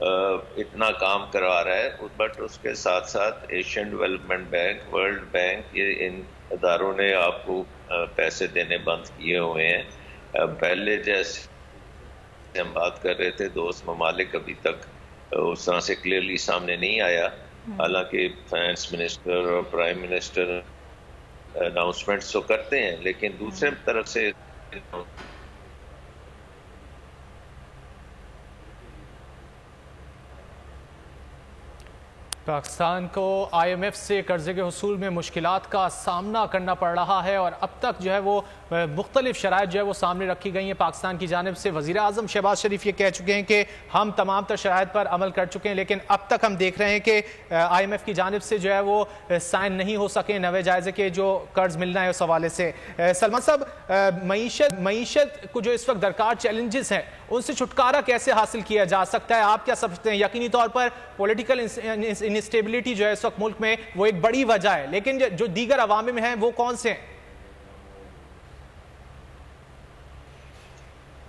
اتنا کام کروا رہا ہے، بٹ اس کے ساتھ ساتھ Asian development bank, world bank, یہ ان اداروں نے آپ کو پیسے دینے بند کیے ہوئے ہیں۔ پہلے جیسے ہم بات کر رہے تھے دوست ممالک، ابھی تک اس طرح سے کلیئرلی سامنے نہیں آیا، حالانکہ فائنانس منسٹر اور پرائم منسٹر اناؤنسمنٹس تو کرتے ہیں، لیکن دوسرے طرف سے پاکستان کو آئی ایم ایف سے قرضے کے حصول میں مشکلات کا سامنا کرنا پڑ رہا ہے، اور اب تک جو ہے وہ مختلف شرائط جو ہے وہ سامنے رکھی گئی ہیں پاکستان کی جانب سے۔ وزیر اعظم شہباز شریف یہ کہہ چکے ہیں کہ ہم تمام تر شرائط پر عمل کر چکے ہیں، لیکن اب تک ہم دیکھ رہے ہیں کہ آئی ایم ایف کی جانب سے جو ہے وہ سائن نہیں ہو سکے نوے جائزے کے جو قرض ملنا ہے اس حوالے سے۔ سلمان صاحب، معیشت کو جو اس وقت درکار چیلنجز ہیں ان سے چھٹکارا کیسے حاصل کیا جا سکتا ہے؟ آپ کیا سمجھتے ہیں؟ یقینی طور پر پولیٹیکل انسٹیبلٹی جو ہے اس وقت ملک میں وہ ایک بڑی وجہ ہے، لیکن جو دیگر عوامل ہیں وہ کون سے ہیں؟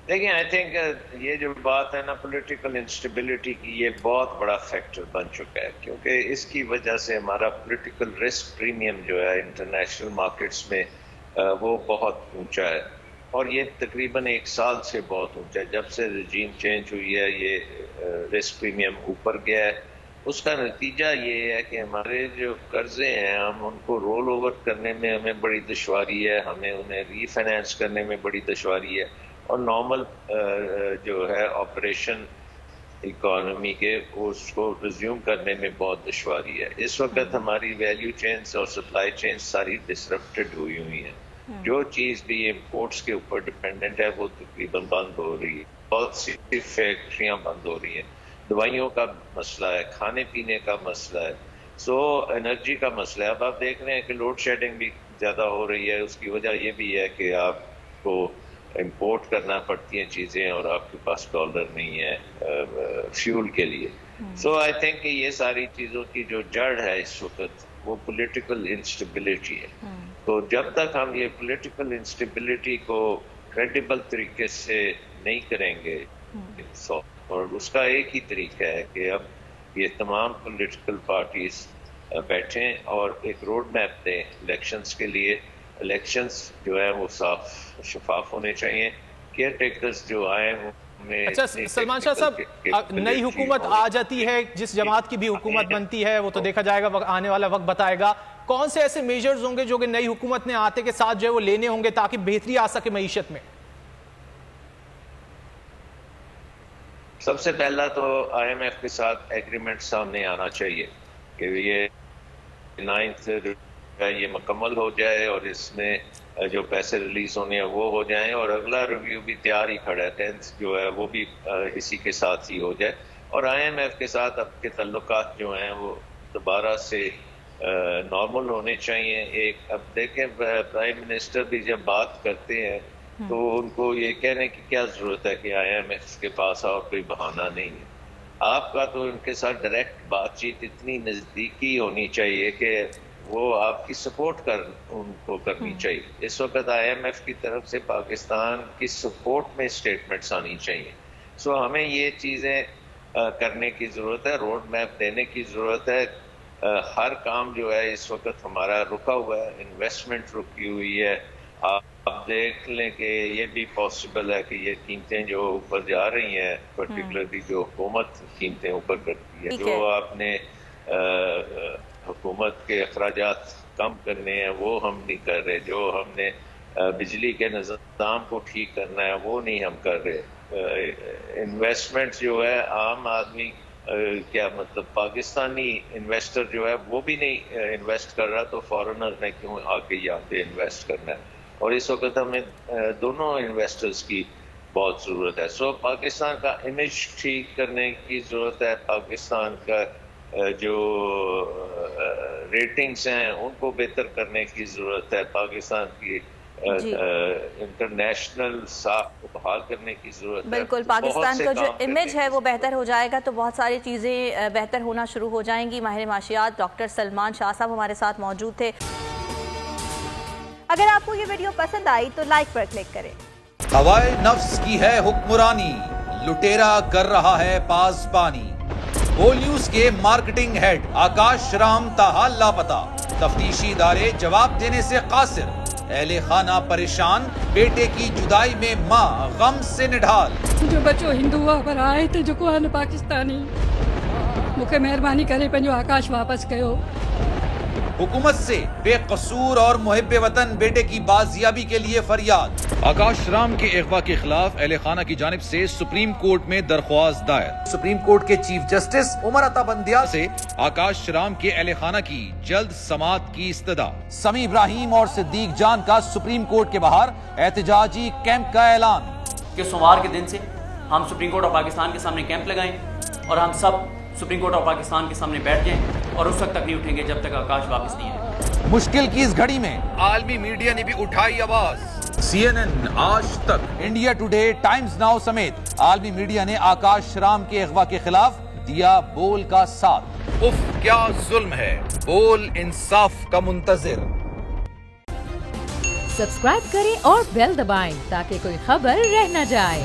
دیکھیں، آئی تھنک یہ جو بات ہے نا پولیٹیکل انسٹیبلٹی کی، یہ بہت بڑا فیکٹر بن چکا ہے، کیونکہ اس کی وجہ سے ہمارا پولیٹیکل رسک پریمیم جو ہے انٹرنیشنل مارکیٹس میں وہ بہت اونچا ہے، اور یہ تقریباً 1 سال سے بہت اونچا ہے۔ جب سے رجیم چینج ہوئی ہے یہ رسک پریمیم اوپر گیا ہے۔ اس کا نتیجہ یہ ہے کہ ہمارے جو قرضے ہیں ہم ان کو رول اوور کرنے میں ہمیں بڑی دشواری ہے، ہمیں انہیں ری فائنینس کرنے میں بڑی دشواری ہے، اور نارمل جو ہے آپریشن اکانومی کے اس کو ریزیوم کرنے میں بہت دشواری ہے۔ اس وقت ہماری ویلیو چینز اور سپلائی چینز ساری ڈسرپٹڈ ہوئی ہیں۔ جو چیز بھی امپورٹس کے اوپر ڈپینڈنٹ ہے وہ تقریباً بند ہو رہی ہے، بہت سی فیکٹریاں بند ہو رہی ہیں، دوائیوں کا مسئلہ ہے، کھانے پینے کا مسئلہ ہے، انرجی کا مسئلہ ہے۔ اب آپ دیکھ رہے ہیں کہ لوڈ شیڈنگ بھی زیادہ ہو رہی ہے، اس کی وجہ یہ بھی ہے کہ آپ کو امپورٹ کرنا پڑتی ہیں چیزیں اور آپ کے پاس ڈالر نہیں ہے فیول کے لیے۔ آئی تھنک کہ یہ ساری چیزوں کی جو جڑ ہے اس وقت وہ پولیٹیکل انسٹیبلٹی ہے۔ تو جب تک ہم یہ پولیٹیکل انسٹیبلٹی کو کریڈیبل طریقے سے نہیں کریں گے، اور اس کا ایک ہی طریقہ ہے کہ اب یہ تمام پولیٹیکل پارٹیز بیٹھیں اور ایک روڈ میپ دیں الیکشنز کے لیے۔ الیکشنز جو ہے وہ صاف شفاف ہونے چاہیے، کیئر ٹیکرز جو آئے ہیں۔ اچھا سلمان شاہ صاحب، نئی حکومت آ جاتی ہے، جس جماعت کی بھی حکومت بنتی ہے وہ تو دیکھا جائے گا، آنے والا وقت بتائے گا کون سے ایسے میجرز ہوں گے جو کہ نئی حکومت نے آتے کے ساتھ جو ہے وہ لینے ہوں گے تاکہ بہتری آ سکے معیشت میں؟ سب سے پہلا تو آئی ایم ایف کے ساتھ ایگریمنٹ سامنے آنا چاہیے کہ یہ 9th یہ مکمل ہو جائے اور اس میں جو پیسے ریلیز ہونے ہیں وہ ہو جائیں، اور اگلا ریویو بھی تیار ہی کھڑا ہے 10th جو ہے وہ بھی اسی کے ساتھ ہی ہو جائے، اور آئی ایم ایف کے ساتھ اب کے تعلقات جو ہیں وہ دوبارہ سے نارمل ہونے چاہیے۔ اب دیکھیں پرائم منسٹر بھی جب بات کرتے ہیں تو ان کو یہ کہنے کی کیا ضرورت ہے کہ آئی ایم ایف کے پاس اور کوئی بہانہ نہیں ہے۔ آپ کا تو ان کے ساتھ ڈائریکٹ بات چیت اتنی نزدیکی ہونی چاہیے کہ وہ آپ کی سپورٹ ان کو کرنی چاہیے۔ اس وقت آئی ایم ایف کی طرف سے پاکستان کی سپورٹ میں اسٹیٹمنٹس آنی چاہیے۔ ہمیں یہ چیزیں کرنے کی ضرورت ہے، روڈ میپ دینے کی ضرورت ہے۔ ہر کام جو ہے اس وقت ہمارا رکا ہوا ہے، انویسٹمنٹ رکی ہوئی ہے۔ آپ دیکھ لیں کہ یہ بھی پاسبل ہے کہ یہ قیمتیں جو اوپر جا رہی ہیں، پرٹیکولرلی جو حکومت قیمتیں اوپر کرتی ہے، جو آپ نے حکومت کے اخراجات کم کرنے ہیں وہ ہم نہیں کر رہے، جو ہم نے بجلی کے نظام کو ٹھیک کرنا ہے وہ نہیں ہم کر رہے۔ انویسٹمنٹ جو ہے عام آدمی کیا مطلب پاکستانی انویسٹر جو ہے وہ بھی نہیں انویسٹ کر رہا، تو فارنر نے کیوں آ کے یہاں پہ انویسٹ کرنا ہے؟ اور اس وقت ہمیں دونوں انویسٹرز کی بہت ضرورت ہے۔ پاکستان کا امیج ٹھیک کرنے کی ضرورت ہے، پاکستان کا جو ریٹنگز ہیں ان کو بہتر کرنے کی ضرورت ہے، پاکستان کی انٹرنیشنل ساکھ کو بحال کرنے کی ضرورت ہے۔ بالکل، پاکستان کا جو امیج ہے وہ بہتر ہو جائے گا تو بہت ساری چیزیں بہتر ہونا شروع ہو جائیں گی۔ ماہر معاشیات ڈاکٹر سلمان شاہ صاحب ہمارے ساتھ موجود تھے۔ اگر آپ کو یہ ویڈیو پسند آئی تو لائک پر کلک کریں۔ ہوائے نفس کی ہے حکمرانی، لٹیرا کر رہا ہے پاسبانی۔ بول نیوز کے مارکیٹنگ ہیڈ آکاش رام تاحال لاپتہ، تفتیشی ادارے جواب دینے سے قاصر، اہل خانہ پریشان، بیٹے کی جدائی میں ماں غم سے نڈھال۔ جو بچو ہندو پر آئے تھے جو کو پاکستانی مجھے مہربانی کرے پنجو آکاش واپس کیو۔ حکومت سے بے قصور اور محب وطن بیٹے کی بازیابی کے لیے فریاد۔ آکاش رام کے اغوا کے خلاف اہل خانہ کی جانب سے سپریم کورٹ میں درخواست دائر۔ سپریم کورٹ کے چیف جسٹس عمر عطا بندیا سے آکاش رام کے اہل خانہ کی جلد سماعت کی استدعا۔ سمیع ابراہیم اور صدیق جان کا سپریم کورٹ کے باہر احتجاجی کیمپ کا اعلان کہ سوموار کے دن سے ہم سپریم کورٹ آف پاکستان کے سامنے کیمپ لگائیں اور ہم سب سپریم کورٹ آف پاکستان کے سامنے بیٹھ جائیں اور اس وقت تک نہیں اٹھیں گے جب تک آکاش واپس نہیں آئے۔ مشکل کی اس گھڑی میں عالمی میڈیا نے بھی اٹھائی آواز۔ CNN، آج تک، انڈیا ٹوڈے، ٹائمز ناؤ سمیت عالمی میڈیا نے آکاش رام کے اغوا کے خلاف دیا بول کا ساتھ۔ اف کیا ظلم ہے، بول انصاف کا منتظر۔ سبسکرائب کریں اور بیل دبائیں تاکہ کوئی خبر رہ نہ جائے۔